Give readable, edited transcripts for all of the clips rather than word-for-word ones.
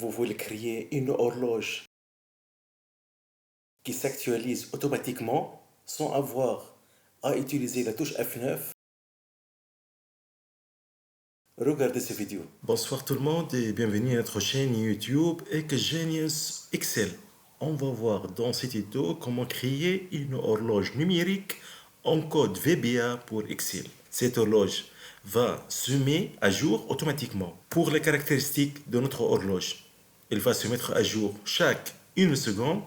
vous voulez créer une horloge qui s'actualise automatiquement sans avoir à utiliser la touche F9, regardez cette vidéo. Bonsoir tout le monde et bienvenue à notre chaîne YouTube Genius Excel. On va voir dans cette vidéo comment créer une horloge numérique en code VBA pour Excel. Cette horloge va se mettre à jour automatiquement. Pour les caractéristiques de notre horloge, elle va se mettre à jour chaque 1 seconde.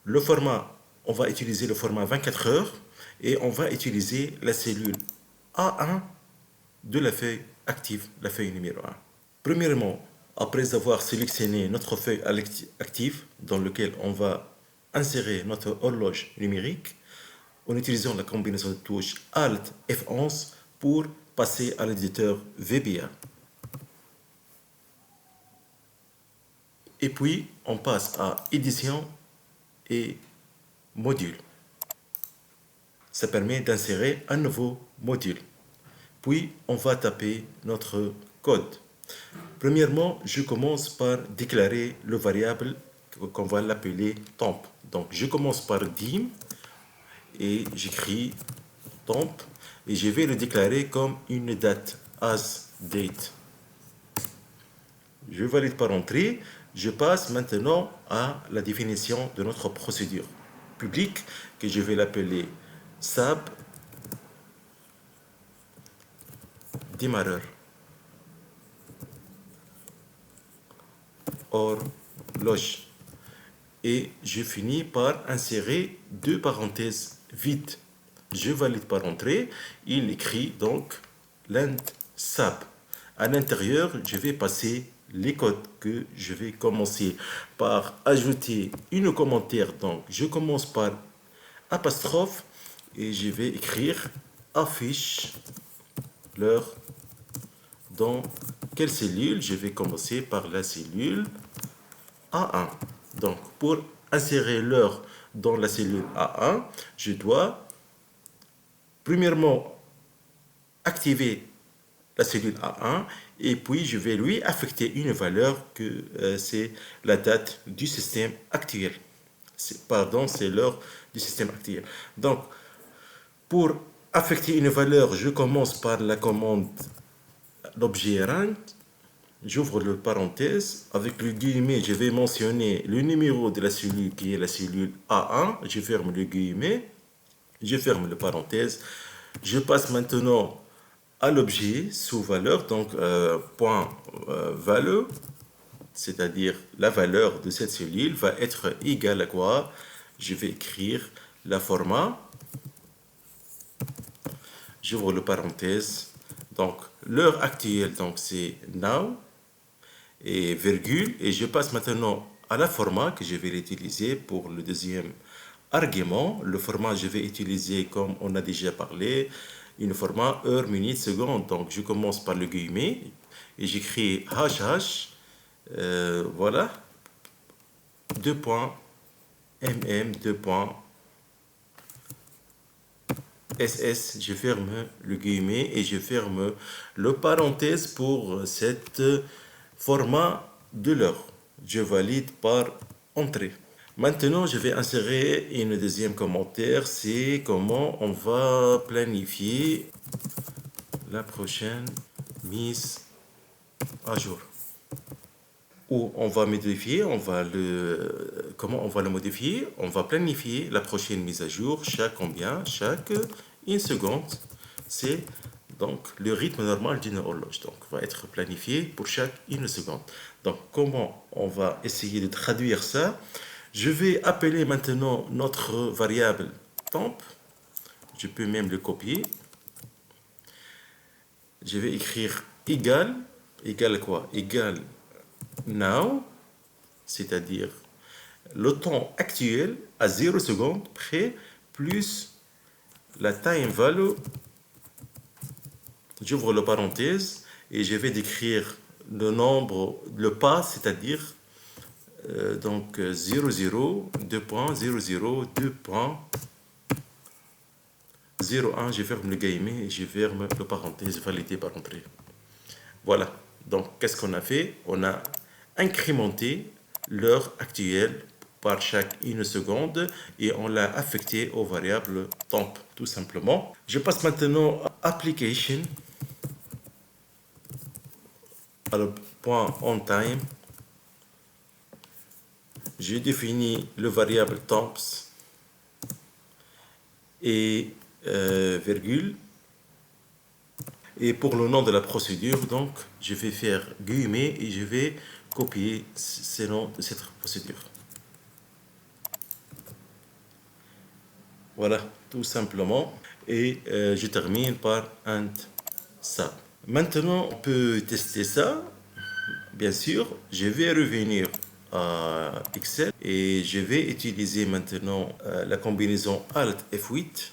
Le format, on va utiliser le format 24 heures et on va utiliser la cellule A1 de la feuille active, la feuille numéro 1. Premièrement, après avoir sélectionné notre feuille active dans laquelle on va insérer notre horloge numérique, en utilisant la combinaison de touches Alt F11 pour passer à l'éditeur VBA. Et puis, on passe à édition et module. Ça permet d'insérer un nouveau module. Puis, on va taper notre code. Premièrement, je commence par déclarer le variable qu'on va l'appeler temp. Donc, je commence par dim et j'écris temp et je vais le déclarer comme une date, as date. Je valide par entrée. Je passe maintenant à la définition de notre procédure publique que je vais l'appeler SAB démarreur horloge. Et je finis par insérer deux parenthèses vides. Je valide par entrée. Il écrit donc l'end SAB. À l'intérieur, je vais passer les codes que je vais commencer par ajouter une commentaire. Donc, je commence par apostrophe et je vais écrire affiche l'heure dans quelle cellule. Je vais commencer par la cellule A1. Donc, pour insérer l'heure dans la cellule A1, je dois premièrement activer la cellule A1 et puis je vais lui affecter une valeur que c'est la date du système actuel. C'est l'heure du système actuel. Donc, pour affecter une valeur, je commence par la commande l'objet rang. J'ouvre le parenthèse. Avec le guillemet, je vais mentionner le numéro de la cellule qui est la cellule A1. Je ferme le guillemet. Je ferme le parenthèse. Je passe maintenant à l'objet sous valeur, donc point valeur, c'est-à-dire la valeur de cette cellule va être égale à quoi? Je vais écrire la format. J'ouvre le parenthèse. Donc l'heure actuelle, donc c'est now et virgule, et je passe maintenant à la format que je vais l'utiliser pour le deuxième argument. Le format, je vais utiliser, comme on a déjà parlé, une format heure, minute, seconde. Donc, je commence par le guillemet et j'écris HH, voilà, 2 points, MM, 2 points, SS, je ferme le guillemet et je ferme le parenthèse pour cette format de l'heure. Je valide par entrée. Maintenant, je vais insérer une deuxième commentaire, c'est comment on va planifier la prochaine mise à jour. Où on va modifier, comment on va le modifier? On va planifier la prochaine mise à jour chaque combien? Chaque 1 seconde. C'est donc le rythme normal d'une horloge. Donc, va être planifié pour chaque 1 seconde. Donc, comment on va essayer de traduire ça? Je vais appeler maintenant notre variable temp. Je peux même le copier. Je vais écrire égal à quoi? Égal now, c'est-à-dire le temps actuel à 0 seconde près plus la time value. J'ouvre la parenthèse et je vais décrire le nombre, le pas, c'est-à-dire donc 00, 2 points, 00, 2 points, 01, je ferme le guillemet et je ferme le parenthèse validé par entrée. Voilà. Donc, qu'est-ce qu'on a fait? On a incrémenté l'heure actuelle par chaque 1 seconde et on l'a affecté aux variables temp, tout simplement. Je passe maintenant à application, à le point on time. J'ai défini le variable temps et virgule. Et pour le nom de la procédure, donc, je vais faire guillemets et je vais copier ces noms de cette procédure. Voilà, tout simplement. Et je termine par and ça. Maintenant, on peut tester ça. Bien sûr, je vais revenir à Excel et je vais utiliser maintenant la combinaison Alt F8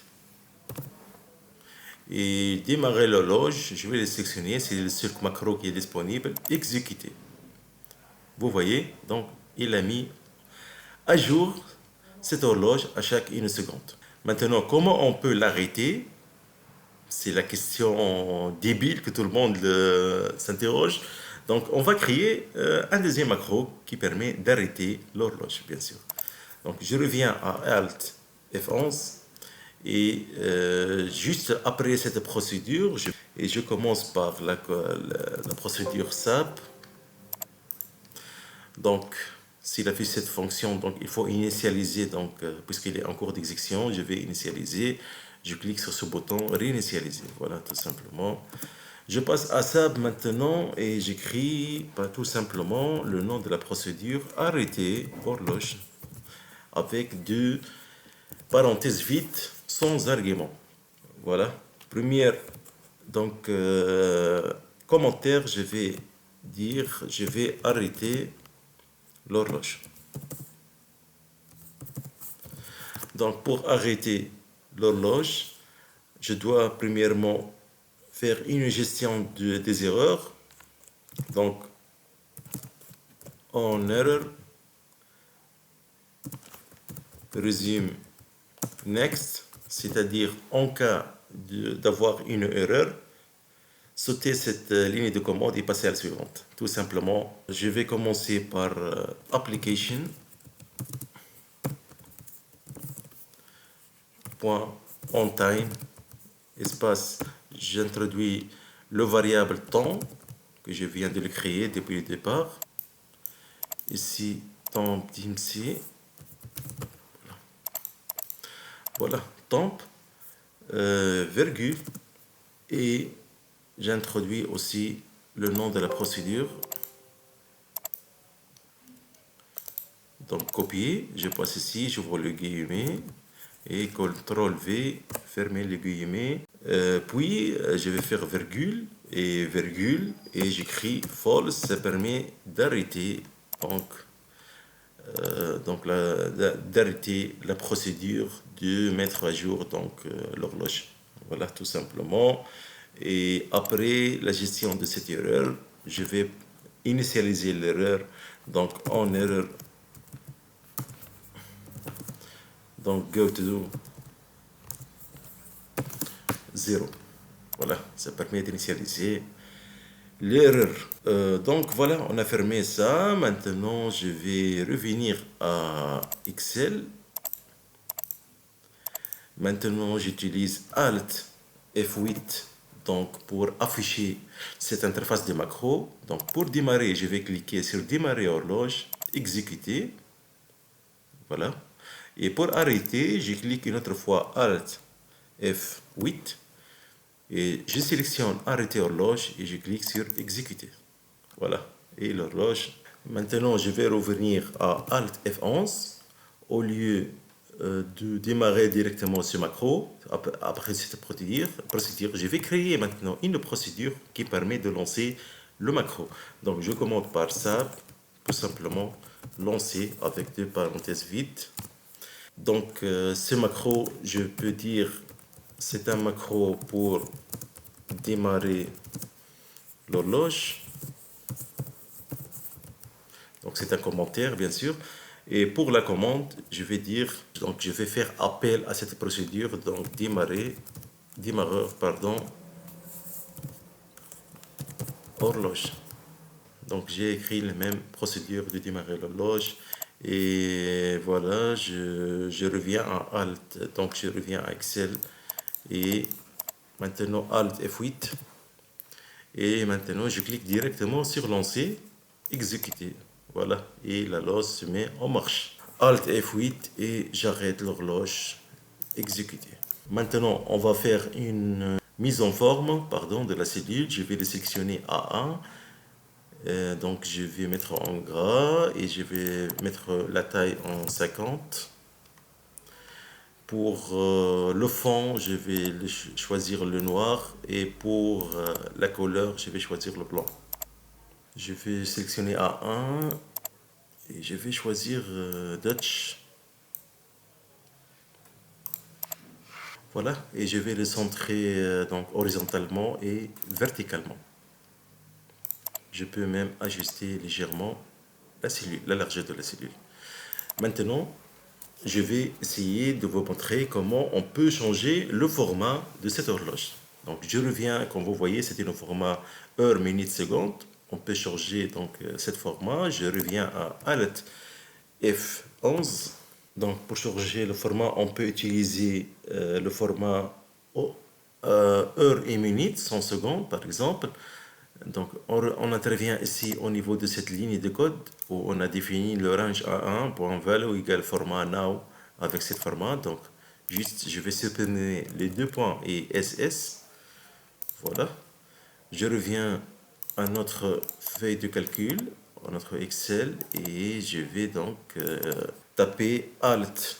et démarrer l'horloge. Je vais le sélectionner, c'est le seul macro qui est disponible. Exécuter. Vous voyez, donc il a mis à jour cette horloge à chaque 1 seconde. Maintenant, comment on peut l'arrêter? C'est la question débile que tout le monde s'interroge. Donc, on va créer un deuxième macro qui permet d'arrêter l'horloge, bien sûr. Donc, je reviens à Alt F11 et juste après cette procédure, je commence par la procédure SAP. Donc, s'il a fait cette fonction, donc il faut initialiser, donc puisqu'il est en cours d'exécution, je vais initialiser. Je clique sur ce bouton réinitialiser. Voilà, tout simplement. Je passe à SAP maintenant et j'écris tout simplement le nom de la procédure arrêter horloge avec deux parenthèses vides sans argument. Voilà. Première, donc, commentaire, je vais dire, je vais arrêter l'horloge. Donc, pour arrêter l'horloge, je dois premièrement faire une gestion des erreurs. Donc, en erreur, résume next, c'est-à-dire en cas d'avoir une erreur, sauter cette ligne de commande et passer à la suivante. Tout simplement, je vais commencer par application. Point on time, espace, j'introduis le variable temps que je viens de le créer depuis le départ. Ici, temp d'IMC. Voilà, temp, virgule, et j'introduis aussi le nom de la procédure. Donc, copier, je passe ici, j'ouvre le guillemet et CTRL V, fermer les guillemets. Puis, je vais faire virgule et j'écris false, ça permet d'arrêter d'arrêter la procédure de mettre à jour l'horloge. Voilà, tout simplement. Et après la gestion de cette erreur, je vais initialiser l'erreur. Donc, en erreur, donc go to 0. Voilà, ça permet d'initialiser l'erreur. Donc voilà, on a fermé ça. Maintenant, je vais revenir à Excel. Maintenant, j'utilise Alt F8 donc pour afficher cette interface de macro. Donc pour démarrer, je vais cliquer sur démarrer horloge, exécuter. Voilà. Et pour arrêter, je clique une autre fois Alt F8 et je sélectionne arrêter horloge et je clique sur exécuter. Voilà. Et l'horloge. Maintenant, je vais revenir à Alt F11 au lieu de démarrer directement ce macro. Après cette procédure, je vais créer maintenant une procédure qui permet de lancer le macro. Donc, je commande par ça, tout simplement lancer avec deux parenthèses vides. Donc, ce macro, je peux dire, c'est un macro pour démarrer l'horloge. Donc, c'est un commentaire, bien sûr. Et pour la commande, je vais dire, donc je vais faire appel à cette procédure, donc démarreur, horloge. Donc j'ai écrit la même procédure de démarrer l'horloge. Et voilà, je reviens à Alt. Donc je reviens à Excel. Et maintenant Alt F8. Et maintenant je clique directement sur lancer, exécuter. Voilà, et la l'horloge se met en marche. Alt F8 et j'arrête l'horloge, exécuter. Maintenant, on va faire une mise en forme, pardon, de la cellule. Je vais le sélectionner A1. Donc je vais mettre en gras et je vais mettre la taille en 50. Pour le fond, je vais choisir le noir et pour la couleur, je vais choisir le blanc. Je vais sélectionner A1 et je vais choisir Dutch. Voilà, et je vais le centrer donc horizontalement et verticalement. Je peux même ajuster légèrement la cellule, la largeur de la cellule. Maintenant, je vais essayer de vous montrer comment on peut changer le format de cette horloge. Donc, je reviens, comme vous voyez, c'était le format heure, minute, seconde. On peut changer donc cet format. Je reviens à Alt F11. Donc, pour changer le format, on peut utiliser le format heure et minute, 100 secondes par exemple. Donc, on intervient ici au niveau de cette ligne de code où on a défini le range A1.value égale format now avec ce format. Donc, juste, je vais supprimer les deux points et SS. Voilà. Je reviens à notre feuille de calcul, à notre Excel, et je vais donc taper Alt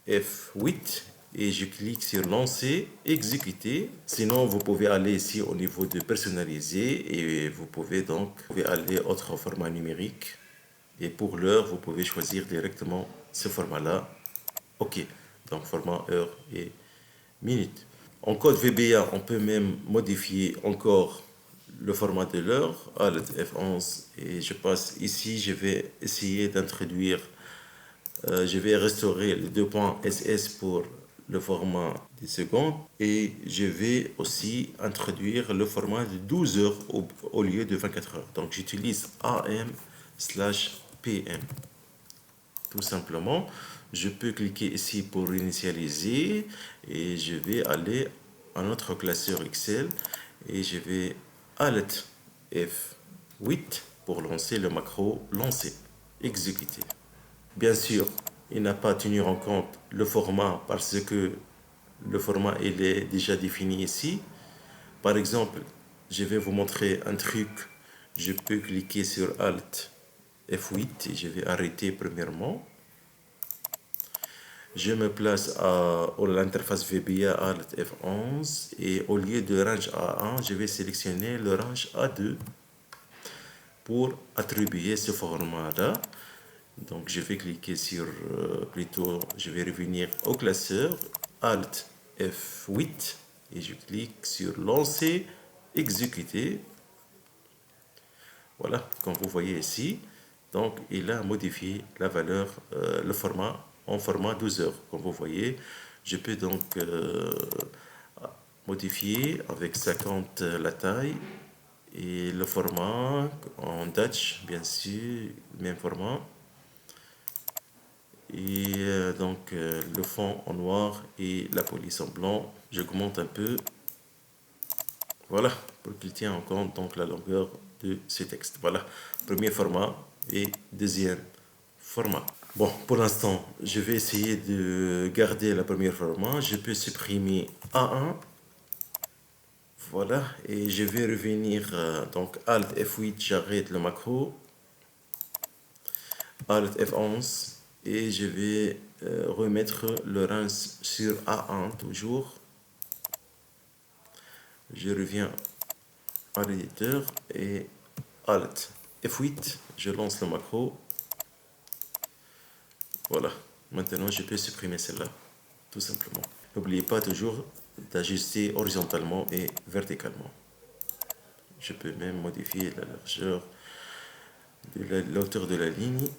F8 et je clique sur lancer, exécuter. Sinon, vous pouvez aller ici au niveau de personnaliser et vous pouvez donc aller autre format numérique. Et pour l'heure, vous pouvez choisir directement ce format-là. OK. Donc, format heure et minute. En code VBA, on peut même modifier encore le format de l'heure, Alt F11. Et je passe ici, je vais essayer d'introduire je vais restaurer les deux points SS pour le format des secondes et je vais aussi introduire le format de 12 heures au lieu de 24 heures. Donc j'utilise AM/PM. Tout simplement, je peux cliquer ici pour initialiser et je vais aller à notre classeur Excel et je vais Alt F8 pour lancer le macro lancer, exécuter. Bien sûr, il n'a pas tenu en compte le format parce que le format il est déjà défini ici. Par exemple, je vais vous montrer un truc. Je peux cliquer sur Alt F8 et je vais arrêter premièrement. Je me place à l'interface VBA Alt F11 et au lieu de range A1, je vais sélectionner le range A2 pour attribuer ce format-là. Donc je vais cliquer sur, plutôt je vais revenir au classeur, Alt F8 et je clique sur lancer, exécuter. Voilà, comme vous voyez ici, donc il a modifié la valeur, le format en format 12 heures. Comme vous voyez, je peux donc modifier avec 50 la taille et le format en Dutch, bien sûr, même format. Et donc le fond en noir et la police en blanc. J'augmente un peu. Voilà, pour qu'il tienne en compte donc la longueur de ce texte. Voilà, premier format et deuxième format. Bon, pour l'instant, je vais essayer de garder le premier format. Je peux supprimer A1. Voilà, et je vais revenir, donc Alt F8, j'arrête le macro. Alt F11. Et je vais remettre le range sur A1 toujours. Je reviens à l'éditeur et Alt F8, je lance le macro. Voilà, maintenant je peux supprimer celle-là, tout simplement. N'oubliez pas toujours d'ajuster horizontalement et verticalement. Je peux même modifier la largeur de la hauteur de la ligne.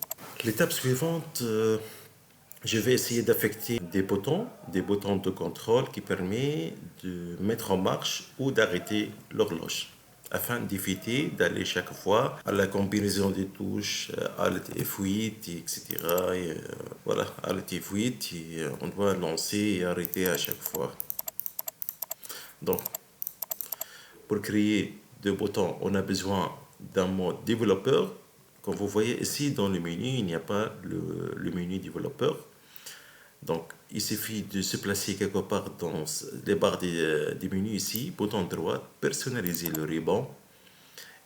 L'étape suivante, je vais essayer d'affecter des boutons de contrôle qui permettent de mettre en marche ou d'arrêter l'horloge. afin d'éviter d'aller chaque fois à la combinaison des touches Alt F8, etc. Et, voilà, Alt F8, et on doit lancer et arrêter à chaque fois. Donc, pour créer deux boutons, on a besoin d'un mode développeur. Comme vous voyez ici dans le menu, il n'y a pas le menu développeur. Donc, il suffit de se placer quelque part dans les barres des menus ici, bouton droit, personnaliser le ruban.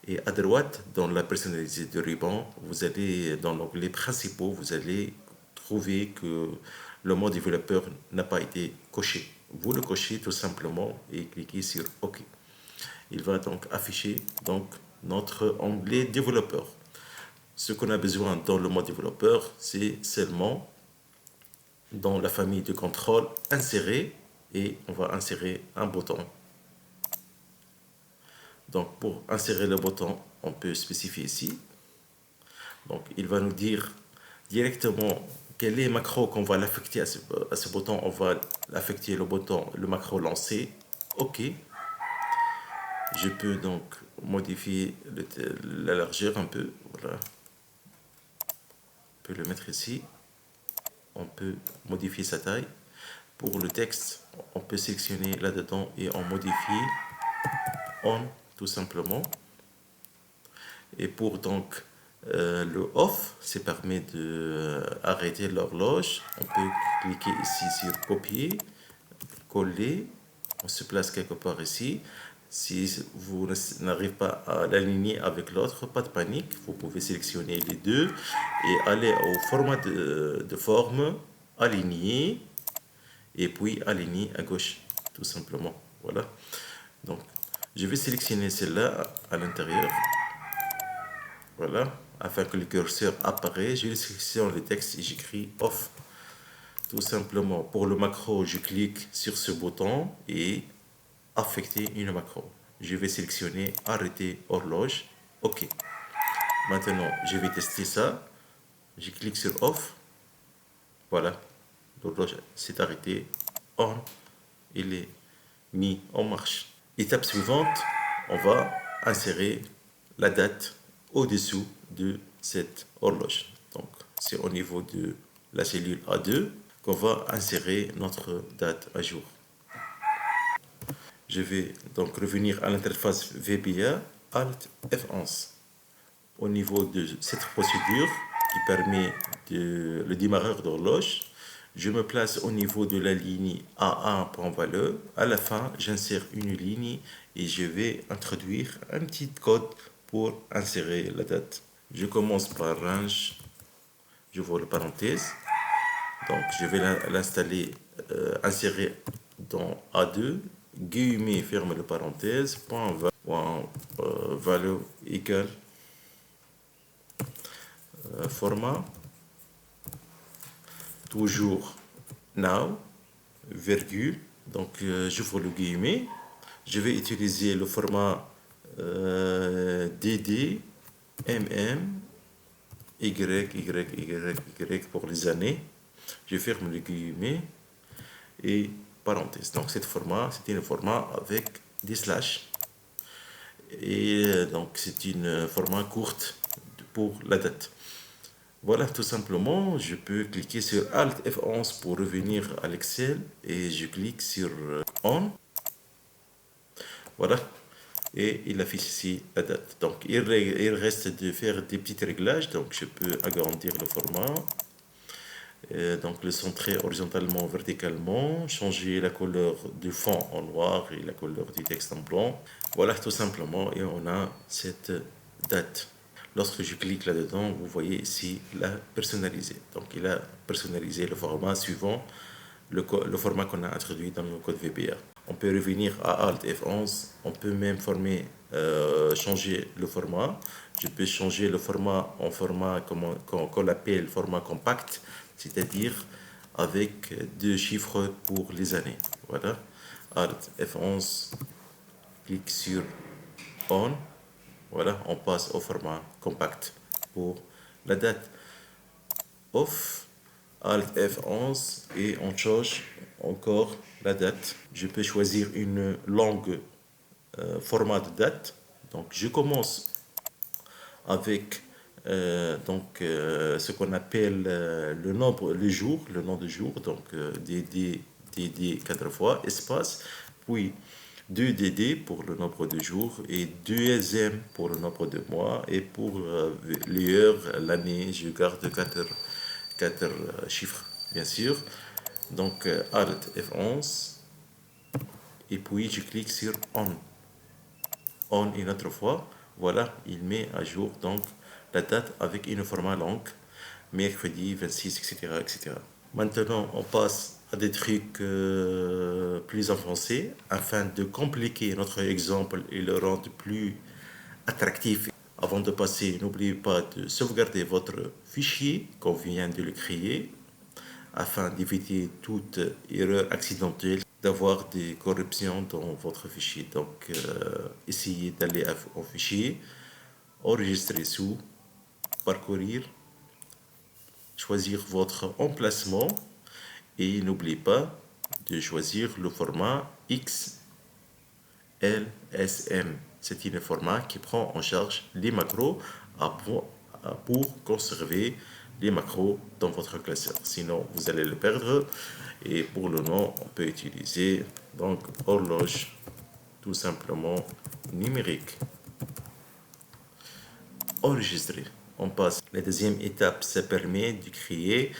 Et à droite, dans la personnalisation du ruban, vous allez, dans l'onglet principaux, vous allez trouver que le mode développeur n'a pas été coché. Vous le cochez tout simplement et cliquez sur OK. Il va donc afficher donc notre onglet développeur. Ce qu'on a besoin dans le mode développeur, c'est seulement dans la famille de contrôle insérer et on va insérer un bouton. Donc pour insérer le bouton, on peut spécifier ici. Donc il va nous dire directement quel est le macro qu'on va l'affecter à ce bouton. On va affecter le bouton, le macro lancer. OK. Je peux donc modifier la largeur un peu. Voilà. On peut le mettre ici. On peut modifier sa taille. Pour le texte, on peut sélectionner là-dedans et on modifie on tout simplement. Et pour donc le off, ça permet d'arrêter l'horloge. On peut cliquer ici sur copier, coller. On se place quelque part ici. Si vous n'arrivez pas à l'aligner avec l'autre, pas de panique. Vous pouvez sélectionner les deux et aller au format de forme, aligner et puis aligner à gauche, tout simplement. Voilà. Donc, je vais sélectionner celle-là à l'intérieur. Voilà. Afin que le curseur apparaisse, je sélectionne le texte et j'écris off. Tout simplement, pour le macro, je clique sur ce bouton et affecter une macro. Je vais sélectionner arrêter horloge. OK. Maintenant, je vais tester ça. Je clique sur off. Voilà. L'horloge s'est arrêtée. On. Il est mis en marche. Étape suivante, on va insérer la date au-dessous de cette horloge. Donc, c'est au niveau de la cellule A2 qu'on va insérer notre date à jour. Je vais donc revenir à l'interface VBA, Alt F11. Au niveau de cette procédure qui permet le démarreur d'horloge, je me place au niveau de la ligne A1 point valeur. À la fin, j'insère une ligne et je vais introduire un petit code pour insérer la date. Je commence par range, j'ouvre la parenthèse. Donc, je vais l'installer, insérer dans A2, guillemets, ferme la parenthèse, point valeur égale format, toujours now, virgule, donc j'ouvre le guillemet, je vais utiliser le format DD, MM, Y pour les années, je ferme le guillemet et parenthèse. Donc ce format, c'était un format avec des slash et donc c'est une format courte pour la date. Voilà, tout simplement, je peux cliquer sur Alt F11 pour revenir à l'Excel et je clique sur On. Voilà, et il affiche ici la date. Donc, il reste de faire des petits réglages. Donc, je peux agrandir le format. Donc, le centrer horizontalement, verticalement. Changer la couleur du fond en noir et la couleur du texte en blanc. Voilà, tout simplement, et on a cette date. Lorsque je clique là-dedans, vous voyez ici la personnaliser. Donc, il a personnalisé le format suivant le format qu'on a introduit dans le code VBA. On peut revenir à Alt F11. On peut même changer le format. Je peux changer le format en format qu'on appelle format compact, c'est-à-dire avec deux chiffres pour les années. Voilà. Alt F11, clique sur On. Voilà, on passe au format compact pour la date. Off, Alt F11 et on change encore la date. Je peux choisir une longue format de date. Donc je commence avec ce qu'on appelle le nombre, le jour, le nom de jour, donc DD 4 fois, espace, puis 2 DD pour le nombre de jours et 2 SM pour le nombre de mois et pour les heures, l'année, je garde 4 chiffres, bien sûr. Donc Alt F11 et puis je clique sur On une autre fois. Voilà, il met à jour donc la date avec une format longue, mercredi 26, etc., etc. Maintenant, on passe à des trucs plus avancés afin de compliquer notre exemple et le rendre plus attractif. Avant de passer, n'oubliez pas de sauvegarder votre fichier qu'on vient de le créer afin d'éviter toute erreur accidentelle, d'avoir des corruptions dans votre fichier. Donc, essayez d'aller au fichier, enregistrer sous, parcourir, choisir votre emplacement et n'oubliez pas de choisir le format XLSM. C'est un format qui prend en charge les macros pour conserver les macros dans votre classeur. Sinon, vous allez le perdre. Et pour le nom, on peut utiliser donc horloge tout simplement numérique. Enregistrer. On passe. La deuxième étape, ça permet de créer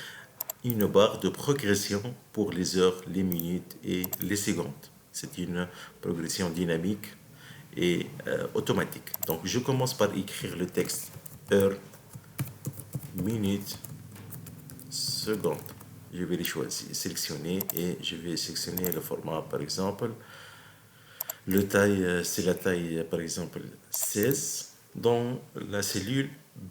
une barre de progression pour les heures, les minutes et les secondes. C'est une progression dynamique et automatique. Donc je commence par écrire le texte heure, minute, seconde. Je vais les choisir, sélectionner et je vais sélectionner le format par exemple. Le taille, c'est la taille par exemple 16. Dans la cellule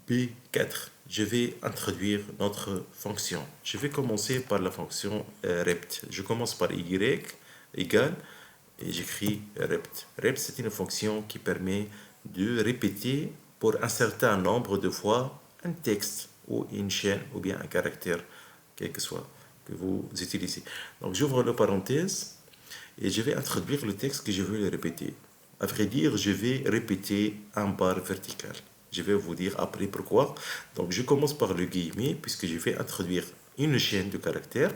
B4, je vais introduire notre fonction. Je vais commencer par la fonction rept. Je commence par y égale et j'écris rept. Rept, c'est une fonction qui permet de répéter pour un certain nombre de fois un texte ou une chaîne ou bien un caractère, quel que soit que vous utilisez. Donc j'ouvre la parenthèse et je vais introduire le texte que je veux le répéter. À vrai dire, je vais répéter un barre verticale. Je vais vous dire après pourquoi. Donc je commence par le guillemet puisque je vais introduire une chaîne de caractères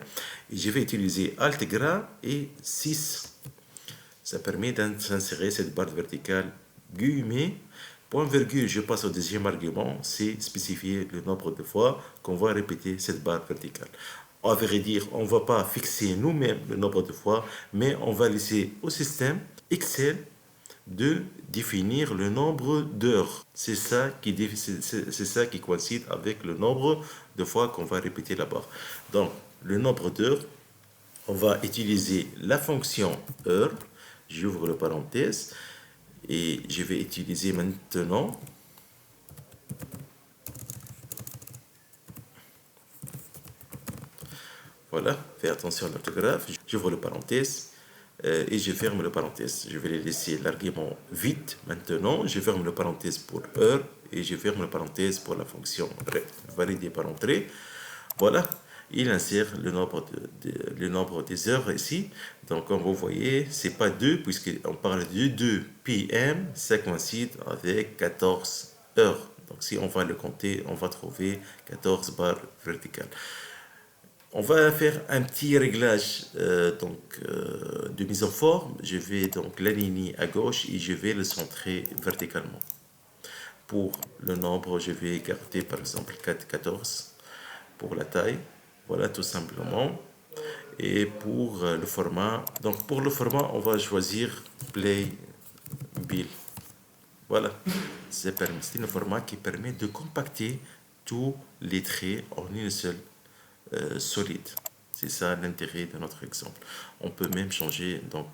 et je vais utiliser Alt gras et 6. Ça permet d'insérer cette barre verticale guillemet. Point virgule, je passe au deuxième argument, c'est spécifier le nombre de fois qu'on va répéter cette barre verticale. À vrai dire, on ne va pas fixer nous-mêmes le nombre de fois, mais on va laisser au système Excel de définir le nombre d'heures. C'est ça qui coïncide avec le nombre de fois qu'on va répéter la barre. Donc, le nombre d'heures, on va utiliser la fonction heure. J'ouvre la parenthèse et je vais utiliser maintenant voilà, fais attention à l'orthographe. J'ouvre la parenthèse et je ferme la parenthèse. Je vais laisser l'argument vide maintenant. Je ferme la parenthèse pour heure et je ferme la parenthèse pour la fonction rect. Valider par entrée. Voilà, il insère le nombre des heures ici. Donc, comme vous voyez, c'est pas 2 puisqu'on parle de 2 PM. Ça coïncide avec 14 heures. Donc, si on va le compter, on va trouver 14 barres verticales. On va faire un petit réglage de mise en forme. Je vais donc l'aligner à gauche et je vais le centrer verticalement. Pour le nombre, je vais garder par exemple 14 pour la taille. Voilà tout simplement. Et pour le format, donc pour le format, on va choisir Play Bill. Voilà, c'est un format qui permet de compacter tous les traits en une seule solide. C'est ça l'intérêt de notre exemple. On peut même changer, donc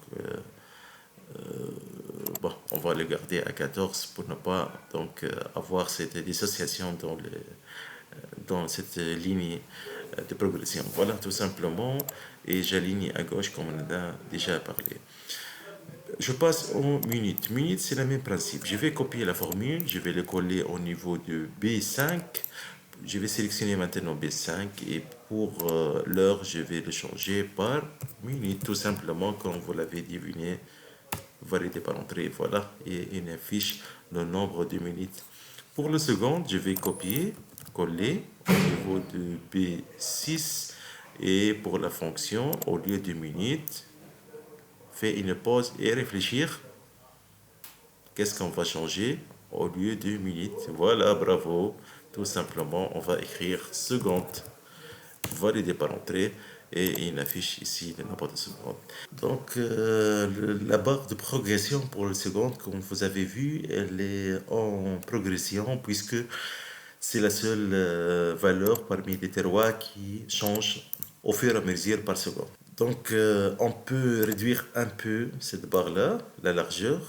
bon, on va le garder à 14 pour ne pas donc avoir cette dissociation dans cette ligne de progression. Voilà tout simplement, et j'aligne à gauche comme on a déjà parlé. Je passe aux minutes. Minutes, c'est le même principe. Je vais copier la formule, je vais le coller au niveau de B5. Je vais sélectionner maintenant B5 et pour l'heure, je vais le changer par minute, tout simplement, comme vous l'avez deviné, validé par entrée. Voilà, et une affiche le nombre de minutes. Pour le second, je vais copier, coller au niveau de B6 et pour la fonction, au lieu de minutes, fais une pause et réfléchir. Qu'est-ce qu'on va changer au lieu de minutes? Voilà, bravo. Tout simplement, on va écrire seconde, validé par entrée, et il affiche ici le nombre de secondes. Donc, la barre de progression pour le seconde, comme vous avez vu, elle est en progression puisque c'est la seule valeur parmi les terroirs qui change au fur et à mesure par seconde. Donc, on peut réduire un peu cette barre-là, la largeur,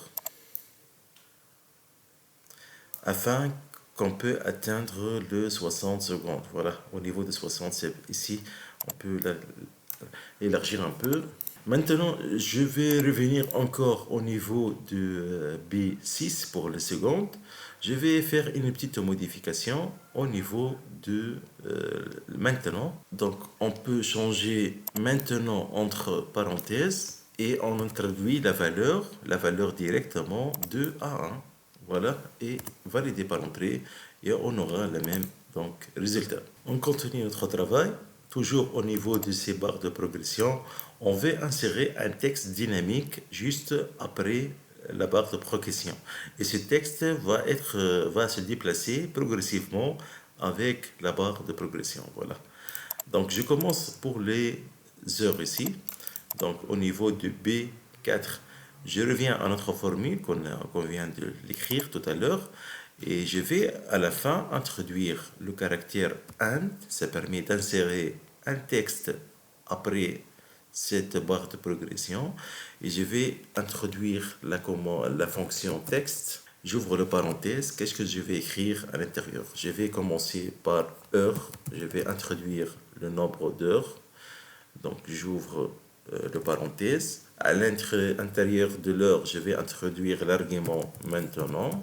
afin qu'on peut atteindre le 60 secondes. Voilà, au niveau de 60, ici, on peut élargir un peu. Maintenant, je vais revenir encore au niveau de B6 pour le second. Je vais faire une petite modification au niveau de maintenant. Donc, on peut changer maintenant entre parenthèses et on introduit la valeur directement de A1. Voilà, et validé par entrée, et on aura le même donc, résultat. On continue notre travail. Toujours au niveau de ces barres de progression, on va insérer un texte dynamique juste après la barre de progression. Et ce texte va se déplacer progressivement avec la barre de progression. Voilà. Donc, je commence pour les heures ici. Donc, au niveau de B4, je reviens à notre formule qu'on vient de l'écrire tout à l'heure. Et je vais à la fin introduire le caractère AND. Ça permet d'insérer un texte après cette barre de progression. Et je vais introduire la fonction texte. J'ouvre le parenthèse. Qu'est-ce que je vais écrire à l'intérieur? Je vais commencer par heure. Je vais introduire le nombre d'heures. Donc, j'ouvre le parenthèse. À l'intérieur de l'heure, je vais introduire l'argument maintenant.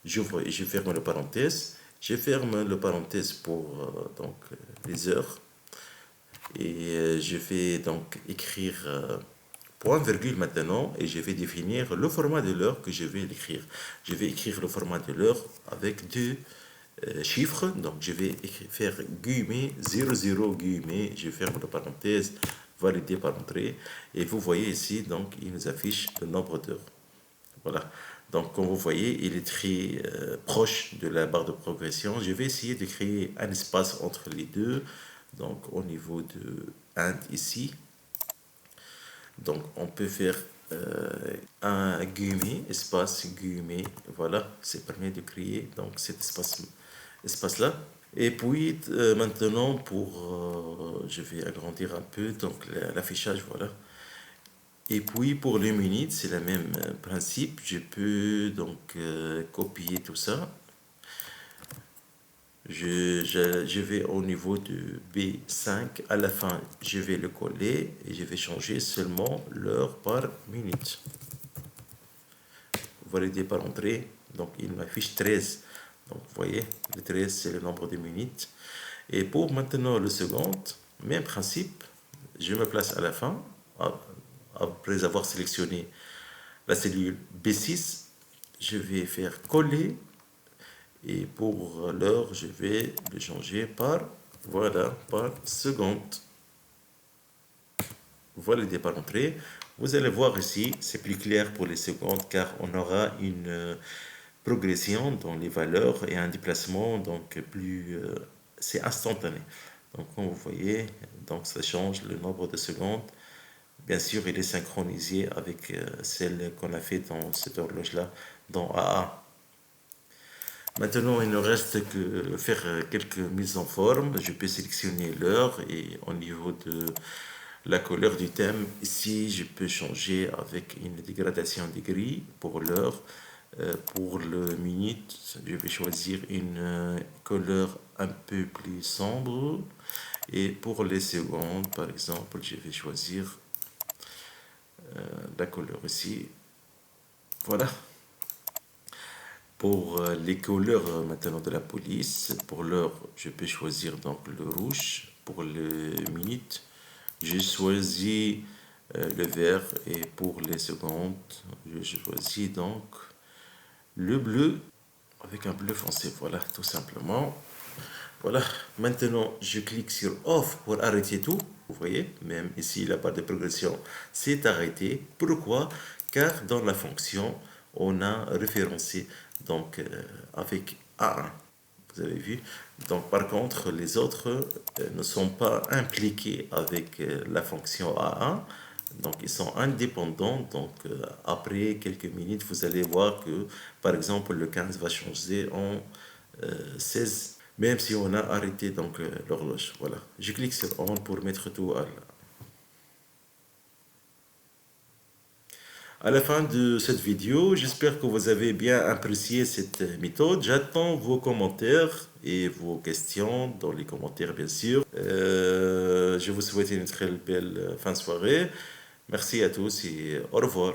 J'ouvre et je ferme le parenthèse. Je ferme le parenthèse pour donc, les heures. Et je vais donc écrire point virgule maintenant et je vais définir le format de l'heure que je vais écrire. Je vais écrire le format de l'heure avec deux chiffres. Donc je vais faire guillemets 00 guillemets. Je ferme la parenthèse, validé par entrée. Et vous voyez ici, donc il nous affiche le nombre d'heures. Voilà. Donc, comme vous voyez, il est très proche de la barre de progression. Je vais essayer de créer un espace entre les deux. Donc, au niveau de AND ici. Donc, on peut faire un guillemet, espace guillemet. Voilà, ça permet de créer donc cet espace-là. Et puis, maintenant, je vais agrandir un peu donc l'affichage, voilà. Et puis pour les minutes, c'est le même principe. Je peux donc copier tout ça. Je vais au niveau de B5. À la fin, je vais le coller et je vais changer seulement l'heure par minute. Validé par entrée. Donc il m'affiche 13. Donc vous voyez, le 13 c'est le nombre de minutes. Et pour maintenant le second, même principe. Je me place à la fin. Après avoir sélectionné la cellule B6, je vais faire coller et pour l'heure, je vais le changer par, voilà, par seconde. Validé par entrée. Vous allez voir ici, c'est plus clair pour les secondes car on aura une progression dans les valeurs et un déplacement donc plus, c'est instantané. Donc comme vous voyez, donc ça change le nombre de secondes. Bien sûr, il est synchronisé avec celle qu'on a fait dans cette horloge-là, dans AA. Maintenant, il ne reste que faire quelques mises en forme. Je peux sélectionner l'heure et au niveau de la couleur du thème, ici, je peux changer avec une dégradation des gris pour l'heure. Pour le minute, je vais choisir une couleur un peu plus sombre. Et pour les secondes, par exemple, je vais choisir la couleur ici. Voilà. Pour les couleurs maintenant de la police, pour l'heure, je peux choisir donc le rouge. Pour le minute, j'ai choisi le vert. Et pour les secondes, je choisis donc le bleu avec un bleu foncé. Voilà, tout simplement. Voilà, maintenant je clique sur Off pour arrêter tout. Vous voyez, même ici la barre de progression s'est arrêtée. Pourquoi? Car dans la fonction, on a référencé donc avec A1. Vous avez vu? Donc par contre, les autres ne sont pas impliqués avec la fonction A1. Donc ils sont indépendants. Donc après quelques minutes, vous allez voir que par exemple le 15 va changer en 16, même si on a arrêté donc l'horloge. Voilà. Je clique sur On pour mettre tout à la fin de cette vidéo. J'espère que vous avez bien apprécié cette méthode. J'attends vos commentaires et vos questions dans les commentaires, bien sûr. Je vous souhaite une très belle fin de soirée. Merci à tous et au revoir.